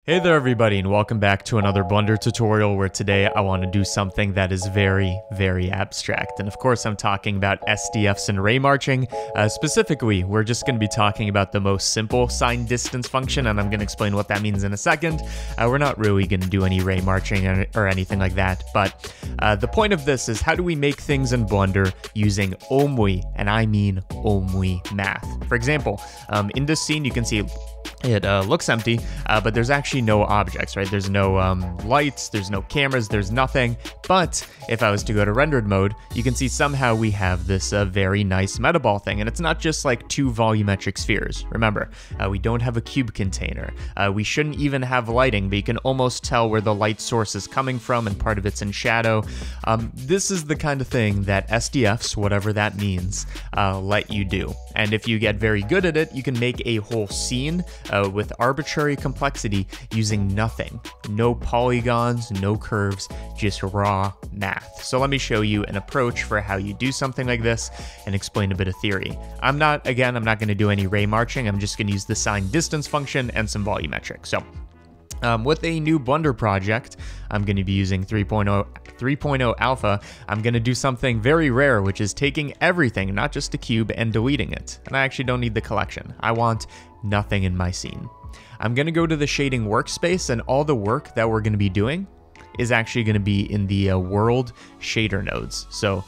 Hey there everybody, and welcome back to another Blender tutorial where today I want to do something that is very, very abstract. And of course I'm talking about SDFs and ray marching. Specifically, we're just going to be talking about the most simple sign distance function, and I'm going to explain what that means in a second. We're not really going to do any ray marching or anything like that, but the point of this is how do we make things in Blender using only, and I mean only, math. For example, in this scene you can see it looks empty, but there's actually no objects, right? There's no lights, there's no cameras, there's nothing. But if I was to go to rendered mode, you can see somehow we have this very nice Metaball thing. And it's not just like two volumetric spheres. Remember, we don't have a cube container. We shouldn't even have lighting, but you can almost tell where the light source is coming from, and part of it's in shadow. This is the kind of thing that SDFs, whatever that means, let you do. And if you get very good at it, you can make a whole scene with arbitrary complexity using nothing. No polygons, no curves, just raw math. So let me show you an approach for how you do something like this and explain a bit of theory. I'm not going to do any ray marching. I'm just going to use the sign distance function and some volumetric. So with a new Blender project, I'm going to be using 3.0 alpha. I'm going to do something very rare, which is taking everything, not just a cube, and deleting it. And I actually don't need the collection. I want nothing in my scene. I'm going to go to the shading workspace, and all the work that we're going to be doing is actually going to be in the world shader nodes. So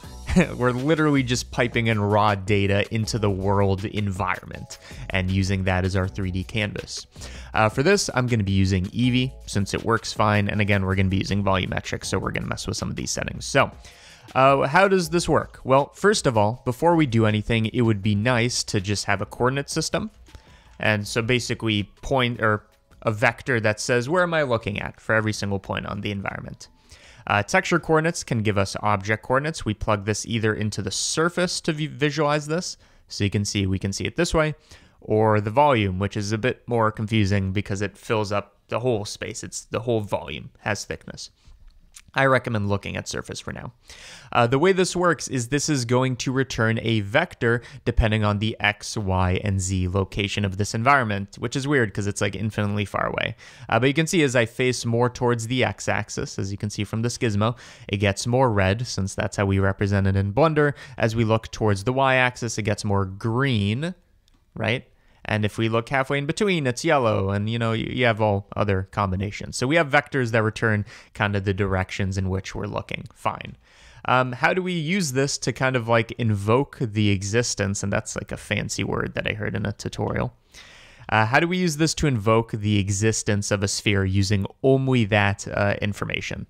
we're literally just piping in raw data into the world environment and using that as our 3D canvas. For this, I'm going to be using Eevee since it works fine. And again, we're going to be using volumetric, so we're going to mess with some of these settings. So how does this work? Well, first of all, before we do anything, it would be nice to just have a coordinate system. And so basically point or a vector that says, where am I looking at for every single point on the environment? Texture coordinates can give us object coordinates. We plug this either into the surface to visualize this, so we can see it this way, or the volume, which is a bit more confusing because it fills up the whole space. It's the whole volume has thickness. I recommend looking at surface for now. The way this works is this is going to return a vector depending on the X, Y, and Z location of this environment, which is weird because it's like infinitely far away. But you can see as I face more towards the X-axis, as you can see from this gizmo, it gets more red since that's how we represent it in Blender. As we look towards the Y-axis, it gets more green, right? And if we look halfway in between, it's yellow, and you have all other combinations. So we have vectors that return kind of the directions in which we're looking. Fine. How do we use this to kind of like invoke the existence? And that's like a fancy word that I heard in a tutorial. How do we use this to invoke the existence of a sphere using only that information?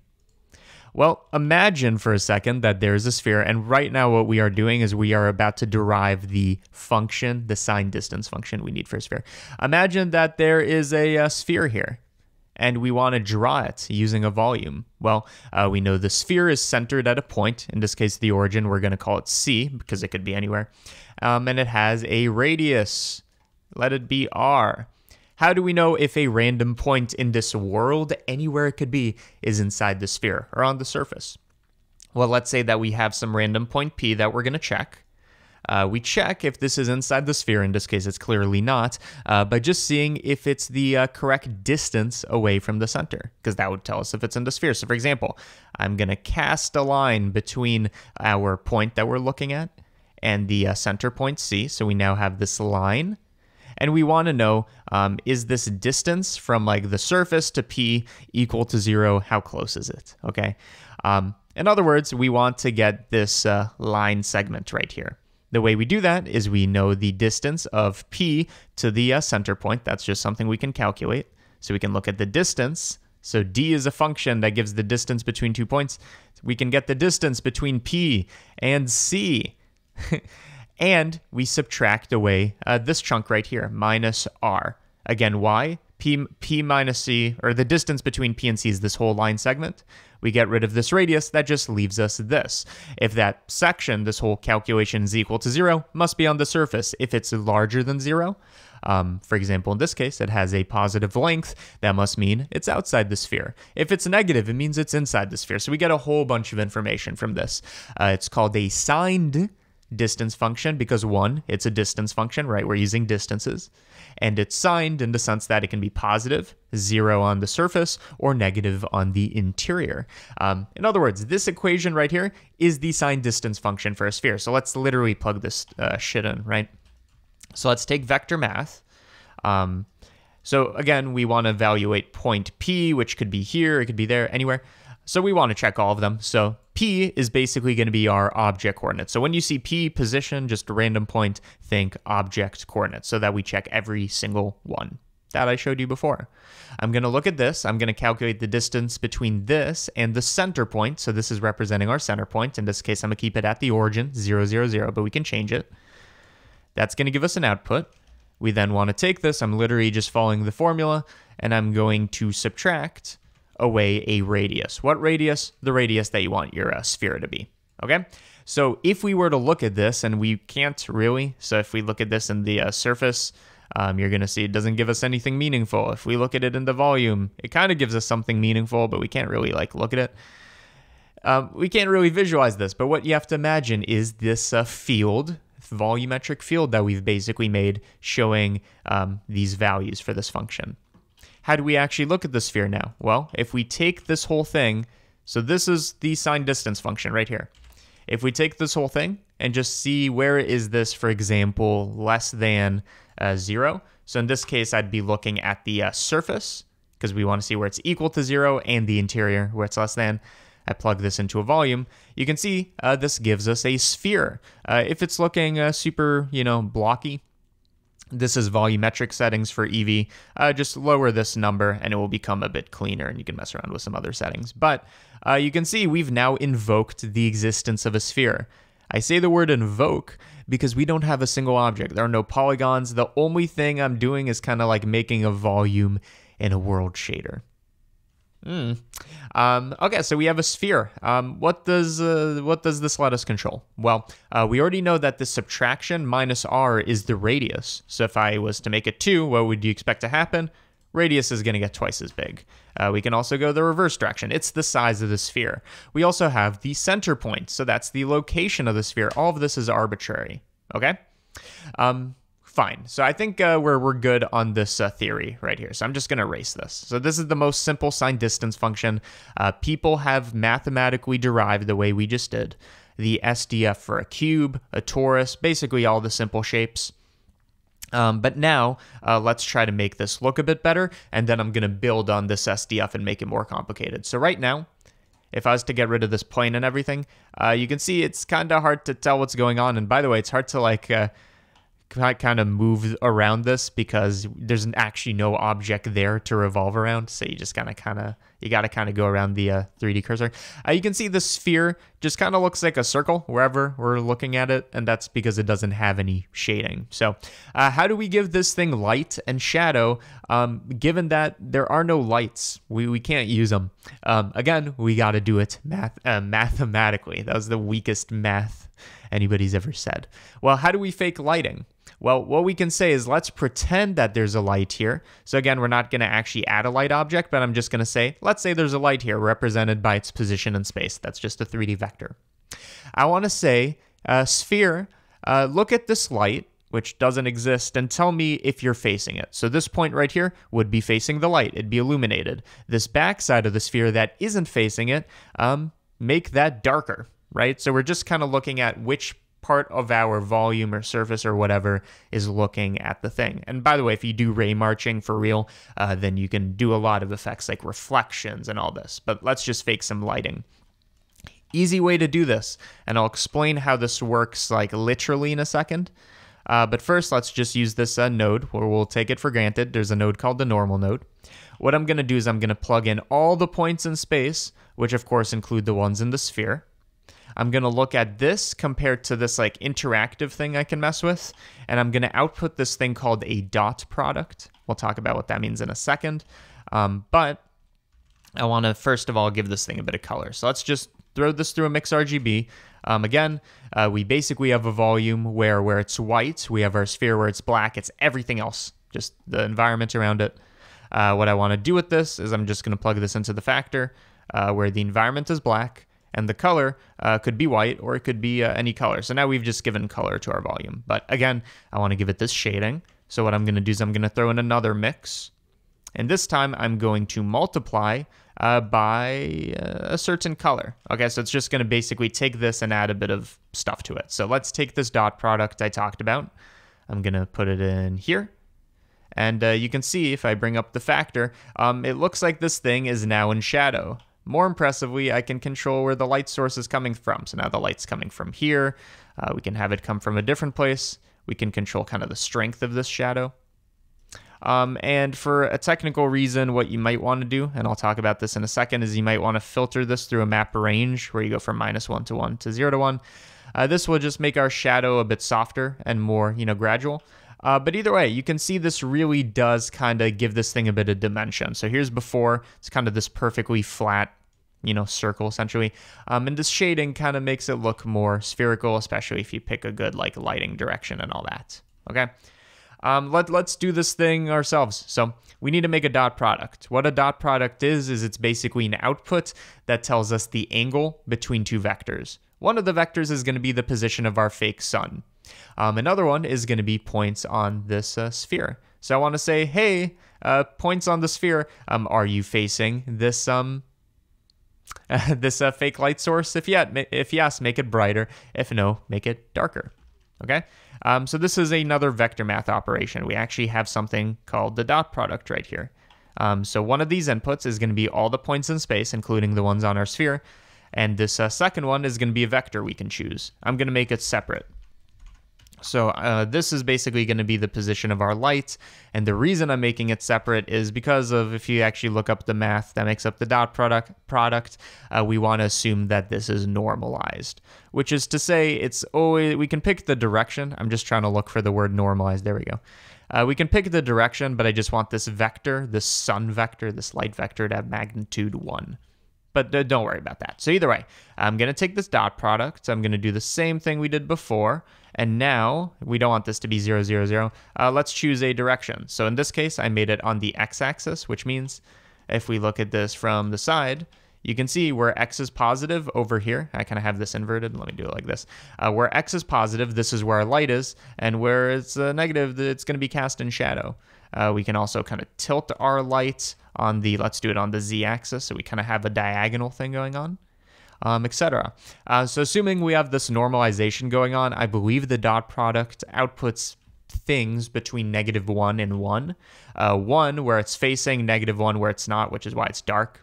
Well, imagine for a second that there's a sphere, and right now what we are doing is we are about to derive the function, the sign distance function we need for a sphere. Imagine that there is a sphere here, and we want to draw it using a volume. Well, we know the sphere is centered at a point. In this case, the origin, we're going to call it C, because it could be anywhere. And it has a radius. Let it be R. How do we know if a random point in this world, anywhere it could be, is inside the sphere or on the surface? Well, let's say that we have some random point P that we're going to check. We check if this is inside the sphere. In this case, it's clearly not, by just seeing if it's the correct distance away from the center, because that would tell us if it's in the sphere. So for example, I'm going to cast a line between our point that we're looking at and the center point C. So we now have this line. And we want to know, is this distance from like the surface to P equal to 0? How close is it? Okay. In other words, we want to get this line segment right here. The way we do that is we know the distance of P to the center point. That's just something we can calculate. So we can look at the distance. So D is a function that gives the distance between 2 points. We can get the distance between P and C. And we subtract away this chunk right here, minus R. Again, why? P minus C, or the distance between P and C is this whole line segment. We get rid of this radius, that just leaves us this. If that section, this whole calculation is equal to 0, must be on the surface. If it's larger than 0, for example, in this case, it has a positive length, that must mean it's outside the sphere. If it's negative, it means it's inside the sphere. So we get a whole bunch of information from this. It's called a signed distance function because one, it's a distance function, right? We're using distances. and it's signed in the sense that it can be positive, 0 on the surface, or negative on the interior. In other words, this equation right here is the sign distance function for a sphere. So let's literally plug this shit in, right? So let's take vector math. So again, we want to evaluate point P, which could be here, it could be there, anywhere. So we want to check all of them. So P is basically going to be our object coordinate. So when you see P position, just a random point, think object coordinates, so that we check every single one that I showed you before. I'm going to look at this. I'm going to calculate the distance between this and the center point. So this is representing our center point. In this case, I'm going to keep it at the origin, 0, 0, 0, but we can change it. That's going to give us an output. We then want to take this. I'm literally just following the formula, and I'm going to subtract away a radius. What radius? The radius that you want your sphere to be. Okay? So if we were to look at this, and we can't really, so if we look at this in the surface, you're going to see it doesn't give us anything meaningful. If we look at it in the volume, it kind of gives us something meaningful, but we can't really look at it. We can't really visualize this, but what you have to imagine is this field, volumetric field that we've basically made showing these values for this function. How do we actually look at the sphere now? Well, if we take this whole thing, so this is the sign distance function right here. If we take this whole thing and just see where is this, for example, less than 0. So in this case, I'd be looking at the surface because we want to see where it's equal to 0 and the interior where it's less than. I plug this into a volume. You can see this gives us a sphere. If it's looking super, blocky, this is volumetric settings for EV. Just lower this number and it will become a bit cleaner, and you can mess around with some other settings. But you can see we've now invoked the existence of a sphere. I say the word invoke because we don't have a single object. There are no polygons. The only thing I'm doing is kind of like making a volume in a world shader. Okay, so we have a sphere. What does this let us control? Well, we already know that the subtraction minus r is the radius. So if I was to make it 2, what would you expect to happen? Radius is going to get twice as big. We can also go the reverse direction. It's the size of the sphere. We also have the center point, so that's the location of the sphere. All of this is arbitrary, okay? Fine. So I think we're good on this theory right here. So I'm just going to erase this. So this is the most simple sign distance function. People have mathematically derived the way we just did. The SDF for a cube, a torus, basically all the simple shapes. But now let's try to make this look a bit better. And then I'm going to build on this SDF and make it more complicated. So right now, if I was to get rid of this plane and everything, you can see it's kind of hard to tell what's going on. And by the way, it's hard to kind of move around this because there's actually no object there to revolve around. So you just you got to kind of go around the 3D cursor. You can see the sphere just kind of looks like a circle wherever we're looking at it, and that's because it doesn't have any shading. So how do we give this thing light and shadow given that there are no lights? We can't use them. Again, we got to do it mathematically. That was the weakest math anybody's ever said. Well, how do we fake lighting? Well, what we can say is let's pretend that there's a light here. So again, we're not going to actually add a light object, but I'm just going to say, let's say there's a light here represented by its position in space. That's just a 3D vector. I want to say, sphere, look at this light, which doesn't exist, and tell me if you're facing it. So this point right here would be facing the light. It'd be illuminated. This backside of the sphere that isn't facing it, make that darker, right? So we're just kind of looking at which part of our volume or surface or whatever is looking at the thing. And by the way, if you do ray marching for real, then you can do a lot of effects like reflections and all this. But let's just fake some lighting. Easy way to do this, and I'll explain how this works like literally in a second. But first, let's just use this node where we'll take it for granted. There's a node called the normal node. What I'm going to do is I'm going to plug in all the points in space, which of course include the ones in the sphere. I'm going to look at this compared to this like interactive thing I can mess with, and I'm going to output this thing called a dot product. We'll talk about what that means in a second. But I want to first of all give this thing a bit of color. So let's just throw this through a mix RGB. Again, we basically have a volume where it's white. We have our sphere where it's black. It's everything else, just the environment around it. What I want to do with this is I'm just going to plug this into the factor where the environment is black. And the color could be white or it could be any color. So now we've just given color to our volume. But again, I want to give it this shading. So what I'm going to do is I'm going to throw in another mix. And this time I'm going to multiply by a certain color. Okay, so it's just going to basically take this and add a bit of stuff to it. So let's take this dot product I talked about. I'm going to put it in here. And you can see if I bring up the factor, it looks like this thing is now in shadow. More impressively, I can control where the light source is coming from. So now the light's coming from here. We can have it come from a different place. We can control kind of the strength of this shadow. And for a technical reason, what you might want to do, and I'll talk about this in a second, is you might want to filter this through a map range where you go from -1 to 1 to 0 to 1. This will just make our shadow a bit softer and more, gradual. But either way, you can see this really does kind of give this thing a bit of dimension. So here's before. It's kind of this perfectly flat, circle essentially. And this shading kind of makes it look more spherical, especially if you pick a good lighting direction and all that. Okay. Let's do this thing ourselves. So we need to make a dot product. What a dot product is it's basically an output that tells us the angle between two vectors. One of the vectors is going to be the position of our fake sun. Another one is going to be points on this sphere. So I want to say, hey, points on the sphere, are you facing this this fake light source? If yes, make it brighter. If no, make it darker. Okay. So this is another vector math operation. We actually have something called the dot product right here. So one of these inputs is going to be all the points in space, including the ones on our sphere. And this second one is going to be a vector we can choose. I'm going to make it separate. So this is basically going to be the position of our light. And the reason I'm making it separate is because of, if you actually look up the math that makes up the dot product, we want to assume that this is normalized, which is to say it's always, we can pick the direction. I'm just trying to look for the word normalized. There we go. We can pick the direction, but I just want this vector, this sun vector, this light vector to have magnitude 1. But don't worry about that. So either way, I'm going to take this dot product. I'm going to do the same thing we did before. And now we don't want this to be 0, 0, 0. Let's choose a direction. So in this case, I made it on the x-axis, which means if we look at this from the side, you can see where x is positive over here. I kind of have this inverted. Let me do it like this. Where x is positive, this is where our light is. And where it's negative, it's going to be cast in shadow. We can also kind of tilt our light on the, let's do it on the z-axis. So we kind of have a diagonal thing going on. Etc. So assuming we have this normalization going on, I believe the dot product outputs things between -1 and 1. 1 where it's facing, -1 where it's not, which is why it's dark.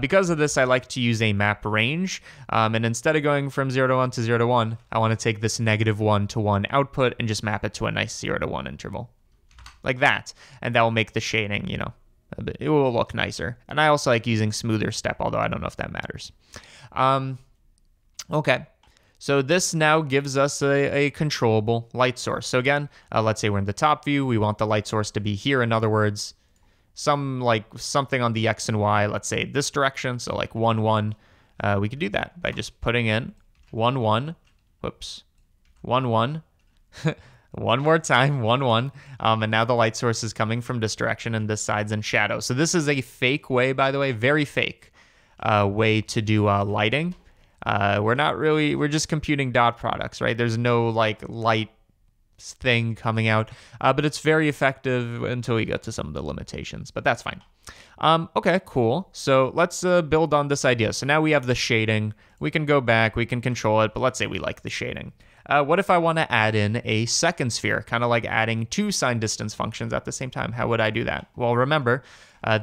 Because of this, I like to use a map range. And instead of going from 0 to 1 to 0 to 1, I want to take this -1 to 1 output and just map it to a nice 0 to 1 interval. Like that. And that will make the shading, it will look nicer. And I also like using smoother step, although I don't know if that matters. Okay, so this now gives us a controllable light source. So again, let's say we're in the top view. We want the light source to be here. In other words, something on the X and Y, let's say this direction. So like 1, 1, we could do that by just putting in 1, 1, whoops, 1, 1, one more time, 1, 1. And now the light source is coming from this direction and this side's in shadow. So this is a fake way, by the way, very fake way to do lighting. We're just computing dot products, right? There's no light thing coming out, but it's very effective until we get to some of the limitations, but that's fine. Okay, cool. So let's build on this idea. So now we have the shading. We can go back, we can control it, but let's say we like the shading. What if I want to add in a second sphere, kind of like adding 2 sign distance functions at the same time? How would I do that? Well, remember,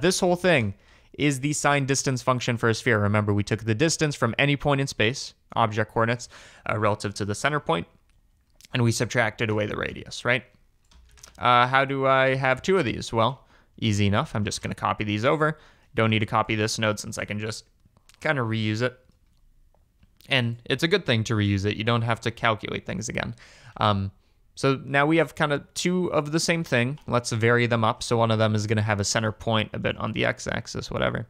this whole thing is the sign distance function for a sphere. Remember, we took the distance from any point in space, object coordinates, relative to the center point, and we subtracted away the radius, right? How do I have 2 of these? Well, easy enough. I'm just going to copy these over. Don't need to copy this node since I can just kind of reuse it. And it's a good thing to reuse it. You don't have to calculate things again. So now we have kind of 2 of the same thing. Let's vary them up. So one of them is going to have a center point a bit on the x-axis, whatever.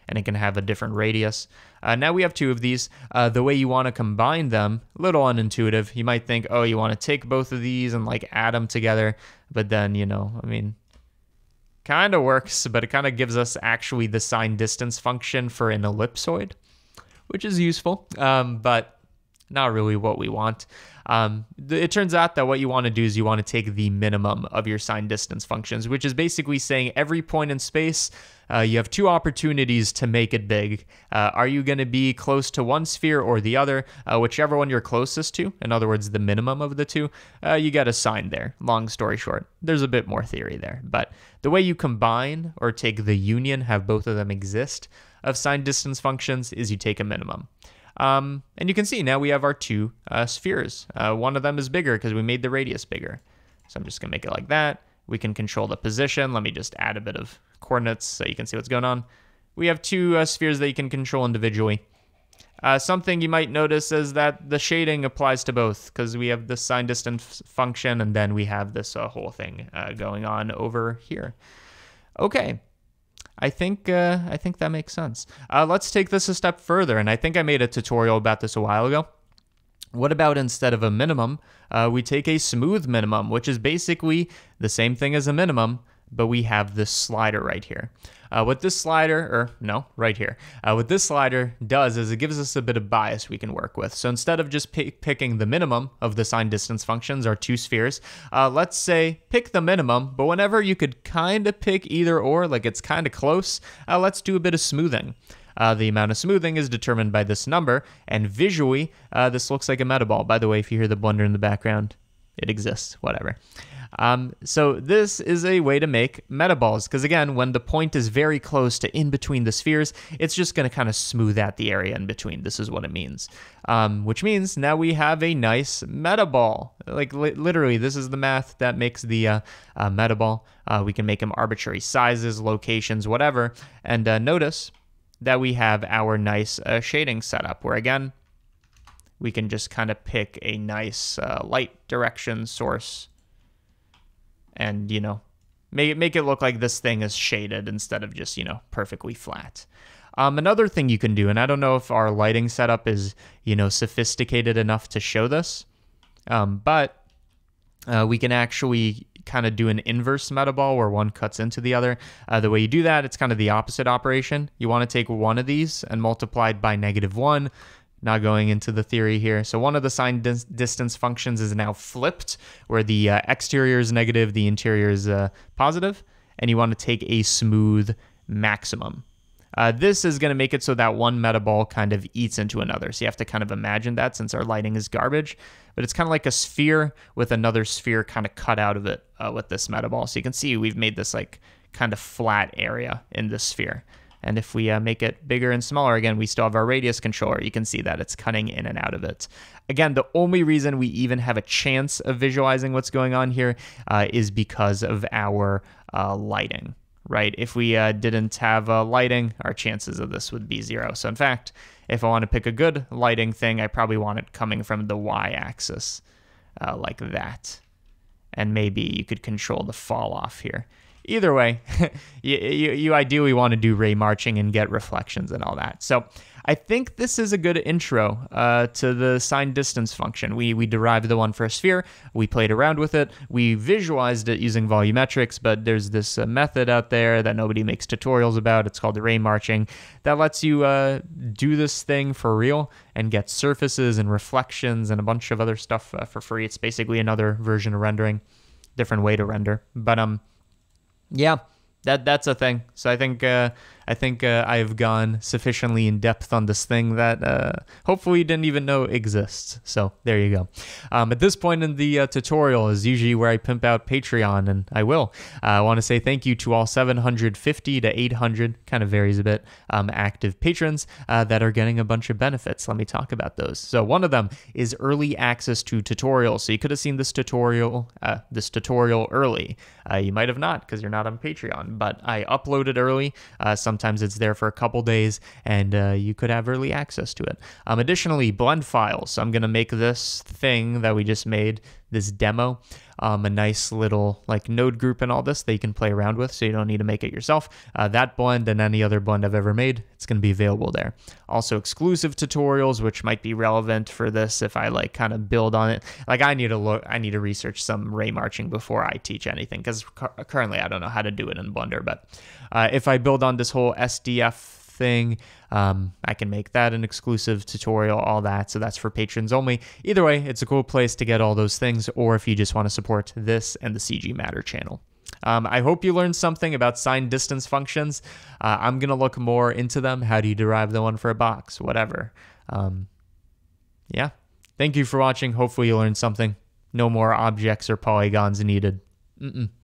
And it can have a different radius. Now we have 2 of these. The way you want to combine them, a little unintuitive. You might think, oh, you want to take both of these and add them together. But then, kind of works, but it kind of gives us actually the sign distance function for an ellipsoid, which is useful. But not really what we want. It turns out that what you want to do is you want to take the minimum of your signed distance functions, which is basically saying every point in space, you have two opportunities to make it big. Are you going to be close to one sphere or the other? Whichever one you're closest to, in other words, the minimum of the two, you get assigned there. Long story short, there's a bit more theory there. But the way you combine or take the union, have both of them exist, of signed distance functions is you take a minimum. And you can see now we have our two spheres. One of them is bigger because we made the radius bigger. So I'm just going to make it like that. We can control the position. Let me just add a bit of coordinates so you can see what's going on. We have two spheres that you can control individually. Something you might notice is that the shading applies to both because we have this signed distance function and then we have this whole thing going on over here. Okay. I think that makes sense. Let's take this a step further, and I think I made a tutorial about this a while ago. What about instead of a minimum, we take a smooth minimum, which is basically the same thing as a minimum, but we have this slider right here. What this slider does is it gives us a bit of bias we can work with. So instead of just picking the minimum of the signed distance functions, our two spheres, let's say pick the minimum, but whenever you could kind of pick either or, like it's kind of close, let's do a bit of smoothing. The amount of smoothing is determined by this number, and visually, this looks like a metaball. By the way, if you hear the blender in the background, it exists, whatever. So this is a way to make metaballs, because again, when the point is very close to in between the spheres, it's just going to kind of smooth out the area in between. This is what it means, which means now we have a nice metaball. Like literally, this is the math that makes the metaball. We can make them arbitrary sizes, locations, whatever. And notice that we have our nice shading setup, where again, we can just kind of pick a nice light direction source and, you know, make it look like this thing is shaded instead of just, you know, perfectly flat. Another thing you can do, and I don't know if our lighting setup is, you know, sophisticated enough to show this, but we can actually kind of do an inverse metaball where one cuts into the other. The way you do that, it's kind of the opposite operation. You want to take one of these and multiply it by -1. Not going into the theory here. So one of the signed distance functions is now flipped, where the exterior is negative, the interior is positive, and you want to take a smooth maximum. This is going to make it so that one metaball kind of eats into another. So you have to kind of imagine that, since our lighting is garbage. But it's kind of like a sphere with another sphere kind of cut out of it with this metaball. So you can see we've made this like kind of flat area in this sphere. And if we make it bigger and smaller, again, we still have our radius controller. You can see that it's cutting in and out of it. Again, the only reason we even have a chance of visualizing what's going on here is because of our lighting, right? If we didn't have lighting, our chances of this would be 0. So in fact, if I want to pick a good lighting thing, I probably want it coming from the y-axis like that. And maybe you could control the fall off here. Either way, you ideally want to do ray marching and get reflections and all that. So I think this is a good intro to the signed distance function. We derived the one for a sphere. We played around with it. We visualized it using volumetrics, but there's this method out there that nobody makes tutorials about. It's called ray marching, that lets you do this thing for real and get surfaces and reflections and a bunch of other stuff for free. It's basically another version of rendering, different way to render. But yeah, that's a thing. So I think I've gone sufficiently in depth on this thing that hopefully you didn't even know exists. So there you go. At this point in the tutorial is usually where I pimp out Patreon, and I will. I want to say thank you to all 750 to 800, kind of varies a bit, active patrons that are getting a bunch of benefits. Let me talk about those. So one of them is early access to tutorials. So you could have seen this tutorial early. You might have not because you're not on Patreon, but I upload it early. Sometimes it's there for a couple days, and you could have early access to it. Additionally, blend files. So I'm going to make this thing that we just made, this demo, a nice little like node group and all this that you can play around with, so you don't need to make it yourself. That blend and any other blend I've ever made, it's going to be available there. Also exclusive tutorials, which might be relevant for this if I like kind of build on it. Like I need to research some ray marching before I teach anything, because currently I don't know how to do it in Blender. But if I build on this whole SDF thing. I can make that an exclusive tutorial, all that. So that's for patrons only. Either way, it's a cool place to get all those things, or if you just want to support this and the CG Matter channel. I hope you learned something about signed distance functions. I'm going to look more into them. How do you derive the one for a box? Whatever. Yeah. Thank you for watching. Hopefully you learned something. No more objects or polygons needed.